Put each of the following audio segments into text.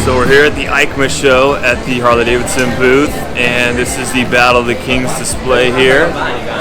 So we're here at the Eicma show at the Harley-Davidson booth, and this is the Battle of the Kings display here.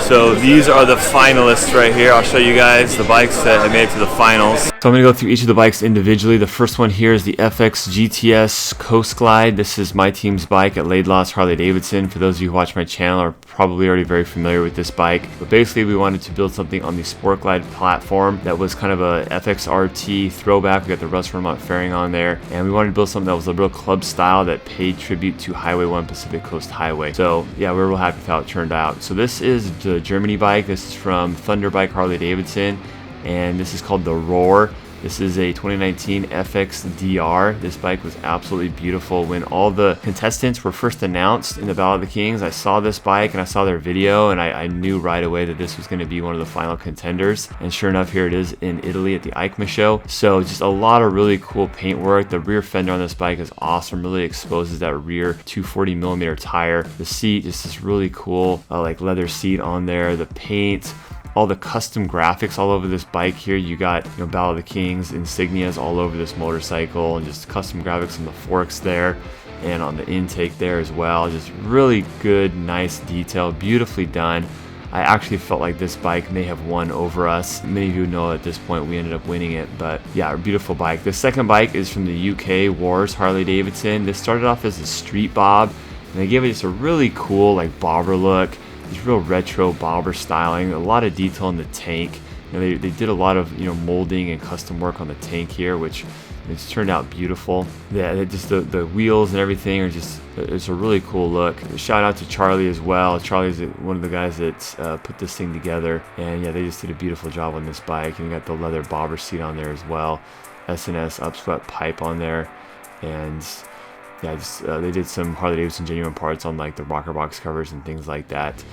So these are the finalists right here. I'll show you guys the bikes that have made it to the finals. So I'm going to go through each of the bikes individually. The first one here is the FX GTS Coast Glide. This is my team's bike at Laidlaw's Harley-Davidson. For those of you who watch my channel are probably already very familiar with this bike. But basically we wanted to build something on the Sport Glide platform that was kind of a FXRT throwback. We got the Russ Vermont fairing on there. And we wanted to build something that was a real club style that paid tribute to Highway 1 Pacific Coast Highway. So yeah, we're real happy with how it turned out. So this is the Germany bike. This is from Thunder Bike Harley-Davidson. And this is called the Roar. This is a 2019 FX DR. This bike was absolutely beautiful. When all the contestants were first announced in the Battle of the Kings, I saw this bike and I saw their video, and I knew right away that this was going to be one of the final contenders. And sure enough, here it is in Italy at the Eicma show. So just a lot of really cool paint work. The rear fender on this bike is awesome. Really exposes that rear 240mm tire. The seat, just this really cool like leather seat on there. The paint, all the custom graphics all over this bike here. You got, you know, Battle of the Kings insignias all over this motorcycle, and just custom graphics on the forks there and on the intake there as well. Just really good, nice detail, beautifully done. I actually felt like this bike may have won over us. Many of you know at this point we ended up winning it, but yeah, a beautiful bike. The second bike is from the UK Wars Harley-Davidson. This started off as a street bob, and they gave it just a really cool like bobber look. It's real retro bobber styling, a lot of detail in the tank. You know, they did a lot of, you know, molding and custom work on the tank here, which it's turned out beautiful. Yeah, just the wheels and everything are just, it's a really cool look. Shout out to Charlie as well. Charlie's one of the guys that put this thing together, and yeah, they just did a beautiful job on this bike. And you got the leather bobber seat on there as well, S&S upswept pipe on there, and yeah, just, they did some Harley-Davidson genuine parts on like the rocker box covers and things like that.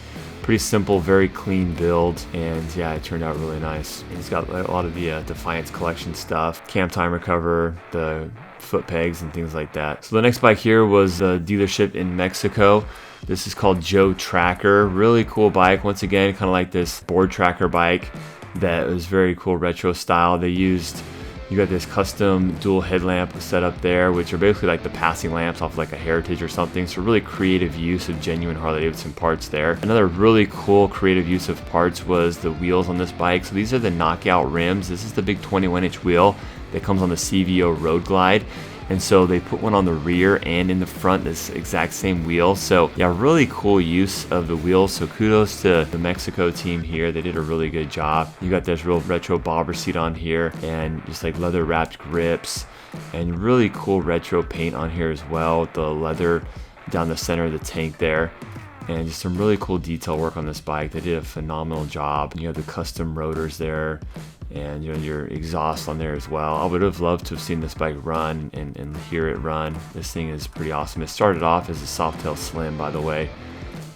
Pretty simple, very clean build, and yeah, it turned out really nice. And it's got a lot of the Defiance collection stuff, cam timer cover, the foot pegs and things like that. So the next bike here was a dealership in Mexico. This is called Joe Tracker. Really cool bike. Once again, kind of like this board tracker bike that was very cool retro style. They used, you got this custom dual headlamp set up there, which are basically like the passing lamps off like a Heritage or something. So really creative use of genuine Harley-Davidson parts there. Another really cool creative use of parts was the wheels on this bike. So these are the knockout rims. This is the big 21-inch wheel that comes on the CVO Road Glide. And so they put one on the rear and in the front, this exact same wheel. So yeah, really cool use of the wheels. So kudos to the Mexico team here. They did a really good job. You got this real retro bobber seat on here, and just like leather wrapped grips, and really cool retro paint on here as well, with the leather down the center of the tank there. And just some really cool detail work on this bike. They did a phenomenal job. You have the custom rotors there, and you know, your exhaust on there as well. I would have loved to have seen this bike run and hear it run. This thing is pretty awesome. It started off as a Softail Slim, by the way.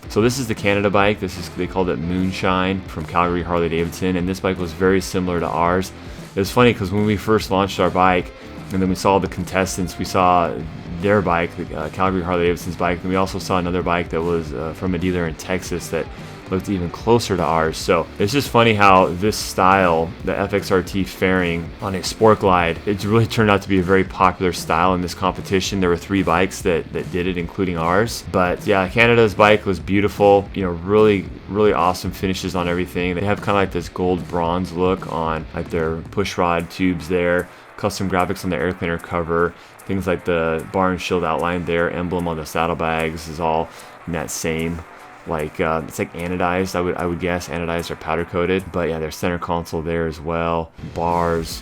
So this is the Canada bike. They called it Moonshine from Calgary Harley-Davidson, and this bike was very similar to ours. It was funny because when we first launched our bike, and then we saw the contestants, we saw their bike, the Calgary Harley-Davidson's bike, and we also saw another bike that was from a dealer in Texas that looked even closer to ours. So it's just funny how this style, the FXRT fairing on a Sport Glide, it really turned out to be a very popular style in this competition. There were 3 bikes that did it, including ours. But yeah, Canada's bike was beautiful. You know, really awesome finishes on everything. They have kind of like this gold bronze look on like their push rod tubes there, custom graphics on the air cleaner cover, things like the bar and shield outline there, emblem on the saddlebags is all in that same, like it's like anodized, I would guess, anodized or powder coated. But yeah, their center console there as well, bars.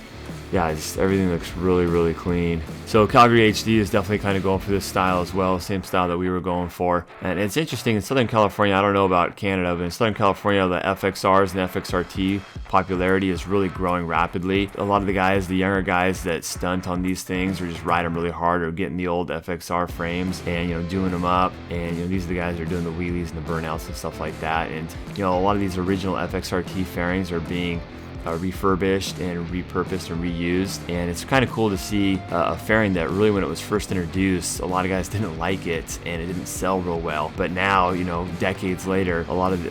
Yeah, just everything looks really clean. So Calgary HD is definitely kind of going for this style as well, same style that we were going for. And it's interesting, in Southern California, I don't know about Canada, but in Southern California, the FXRs and FXRT popularity is really growing rapidly. A lot of the guys, the younger guys that stunt on these things, or just ride them really hard, or getting the old FXR frames and, you know, doing them up. And, you know, these are the guys that are doing the wheelies and the burnouts and stuff like that. And, you know, a lot of these original FXRT fairings are being refurbished and repurposed and reused. And it's kind of cool to see a fairing that really, when it was first introduced, a lot of guys didn't like it and it didn't sell real well. But now, you know, decades later, a lot of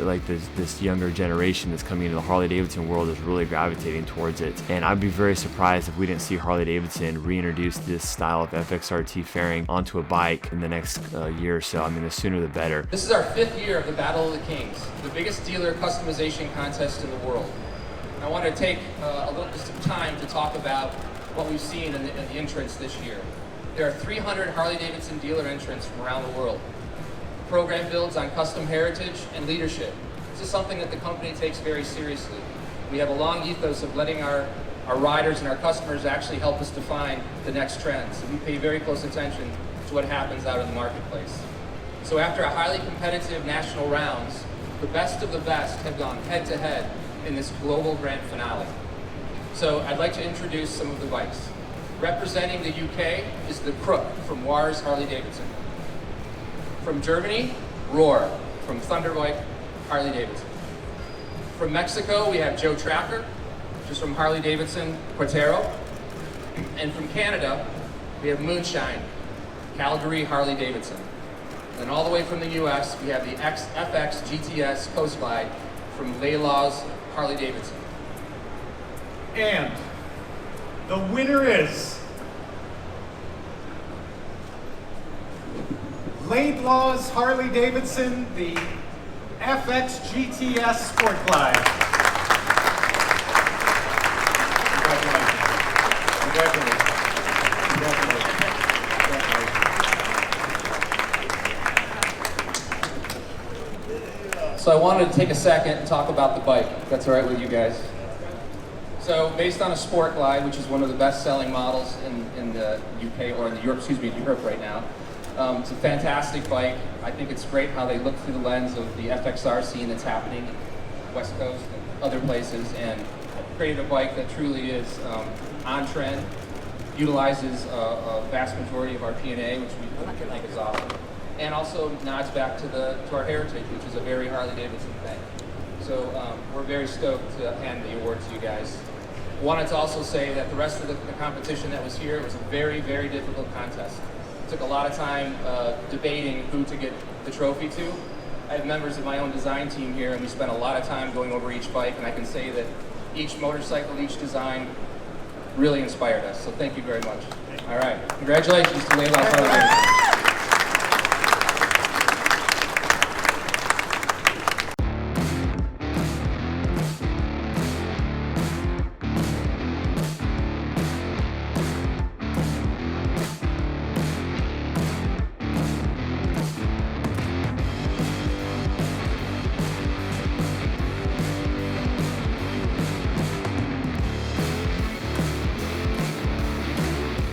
this younger generation that's coming into the Harley-Davidson world is really gravitating towards it. And I'd be very surprised if we didn't see Harley-Davidson reintroduce this style of FXRT fairing onto a bike in the next year or so. I mean, the sooner the better. This is our 5th year of the Battle of the Kings, the biggest dealer customization contest in the world. I want to take a little bit of time to talk about what we've seen in the entrants this year. There are 300 Harley-Davidson dealer entrants from around the world. The program builds on custom heritage and leadership. This is something that the company takes very seriously. We have a long ethos of letting our riders and our customers actually help us define the next trends. And we pay very close attention to what happens out in the marketplace. So after a highly competitive national rounds, the best of the best have gone head-to-head in this global grand finale. So I'd like to introduce some of the bikes. Representing the UK is the Crook from Wars Harley-Davidson. From Germany, Roar from Thunderbike Harley-Davidson. From Mexico, we have Joe Tracker, which is from Harley-Davidson Quattero. And from Canada, we have Moonshine, Calgary Harley-Davidson. And all the way from the US, we have the FX GTS Coast Glide from Laidlaw's Harley-Davidson. And the winner is Laidlaw's Harley-Davidson, the FX GTS Sport Glide. Congratulations. So I wanted to take a second and talk about the bike, if that's all right with you guys. So based on a Sport Glide, which is one of the best-selling models in the UK, or in Europe right now. It's a fantastic bike. I think it's great how they look through the lens of the FXR scene that's happening in the West Coast and other places, and created a bike that truly is on trend, utilizes a vast majority of our P&A, which we think is awesome, and also nods back to our heritage, which is a very Harley-Davidson thing. So we're very stoked to hand the award to you guys. Wanted to also say that the rest of the competition that was here was a very, very difficult contest. It took a lot of time debating who to get the trophy to. I have members of my own design team here, and we spent a lot of time going over each bike, and I can say that each motorcycle, each design really inspired us. So thank you very much. All right, congratulations to Laidlaw Harley-Davidson.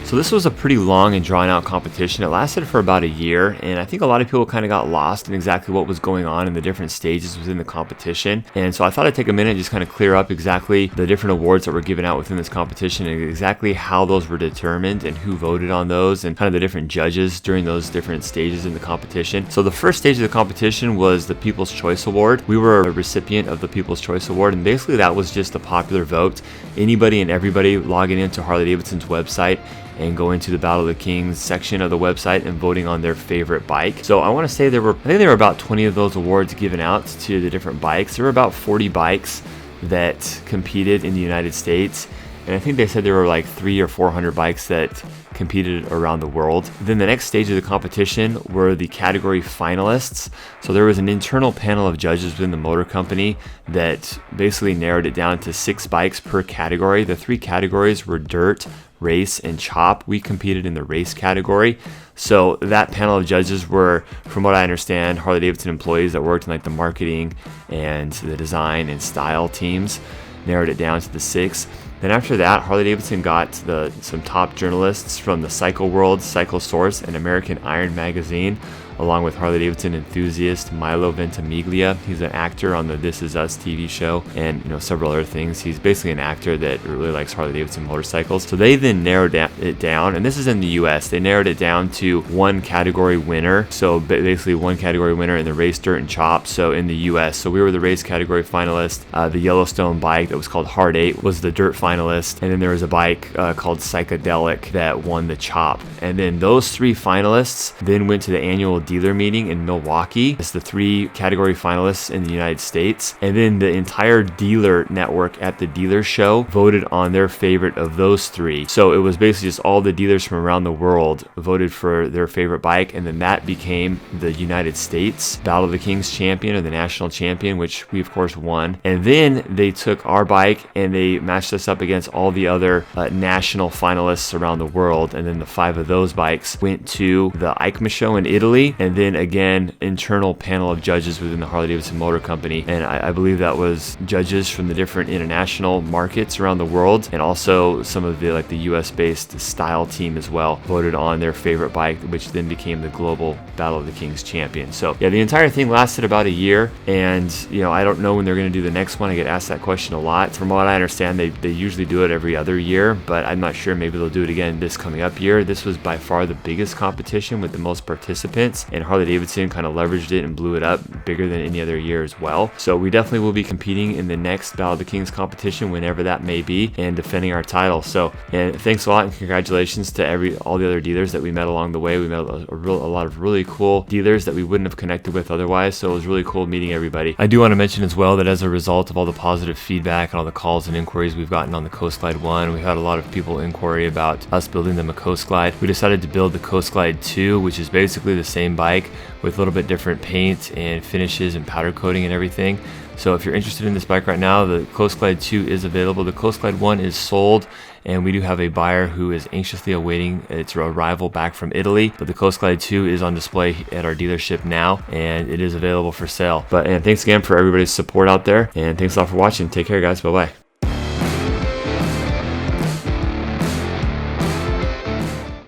So this was a pretty long and drawn out competition. It lasted for about a year, and I think a lot of people kind of got lost in exactly what was going on in the different stages within the competition. And so I thought I'd take a minute and just kind of clear up exactly the different awards that were given out within this competition and exactly how those were determined and who voted on those and kind of the different judges during those different stages in the competition. So the first stage of the competition was the People's Choice Award. We were a recipient of the People's Choice Award, and basically that was just a popular vote. Anybody and everybody logging into Harley-Davidson's website and go into the Battle of the Kings section of the website and voting on their favorite bike. So I want to say I think there were about 20 of those awards given out to the different bikes. There were about 40 bikes that competed in the United States, and I think they said there were like 300 or 400 bikes that competed around the world. Then the next stage of the competition were the category finalists. So there was an internal panel of judges within the motor company that basically narrowed it down to 6 bikes per category. The 3 categories were dirt, race, and chop. We competed in the race category. So that panel of judges were, from what I understand, Harley-Davidson employees that worked in like the marketing and the design and style teams. Narrowed it down to the 6. Then after that, Harley-Davidson got some top journalists from the Cycle World, Cycle Source, and American Iron magazine along with Harley-Davidson enthusiast Milo Ventimiglia. He's an actor on the This Is Us TV show, and several other things. He's basically an actor that really likes Harley-Davidson motorcycles. So they then narrowed it down, and this is in the US. They narrowed it down to one category winner. So basically one category winner in the race dirt and chop. So in the US, so we were the race category finalist. The Yellowstone bike that was called Hard 8 was the dirt finalist, and then there was a bike called Psychedelic that won the chop. And then those 3 finalists then went to the annual dealer meeting in Milwaukee. It's the 3 category finalists in the United States, and then the entire dealer network at the dealer show voted on their favorite of those 3. So it was basically just all the dealers from around the world voted for their favorite bike, and then that became the United States Battle of the Kings champion, or the national champion, which we of course won. And then they took our bike and they matched us up against all the other national finalists around the world, and then the 5 of those bikes went to the Eicma show in Italy, and then again internal panel of judges within the Harley-Davidson Motor Company, and I believe that was judges from the different international markets around the world, and also some of the US based style team as well voted on their favorite bike, which then became the global Battle of the Kings champion. So yeah, the entire thing lasted about a year, and I don't know when they're going to do the next one. I get asked that question a lot. From what I understand, they usually do it every other year, but I'm not sure. Maybe they'll do it again this coming up year. This was by far the biggest competition with the most participants, and Harley-Davidson kind of leveraged it and blew it up bigger than any other year as well. So we definitely will be competing in the next Battle of the Kings competition, whenever that may be, and defending our title. So, and thanks a lot, and congratulations to all the other dealers that we met along the way. We met a lot of really cool dealers that we wouldn't have connected with otherwise, so it was really cool meeting everybody. I do want to mention as well that as a result of all the positive feedback and all the calls and inquiries we've gotten on the Coast Glide 1, we had a lot of people inquiry about us building them a Coast Glide. We decided to build the Coast Glide 2, which is basically the same bike with a little bit different paint and finishes and powder coating and everything. So if you're interested in this bike right now, the Coast Glide 2 is available. The Coast Glide 1 is sold, and we do have a buyer who is anxiously awaiting its arrival back from Italy. But the Coast Glide 2 is on display at our dealership now, and it is available for sale. And thanks again for everybody's support out there, and thanks a lot for watching. Take care, guys. Bye-bye.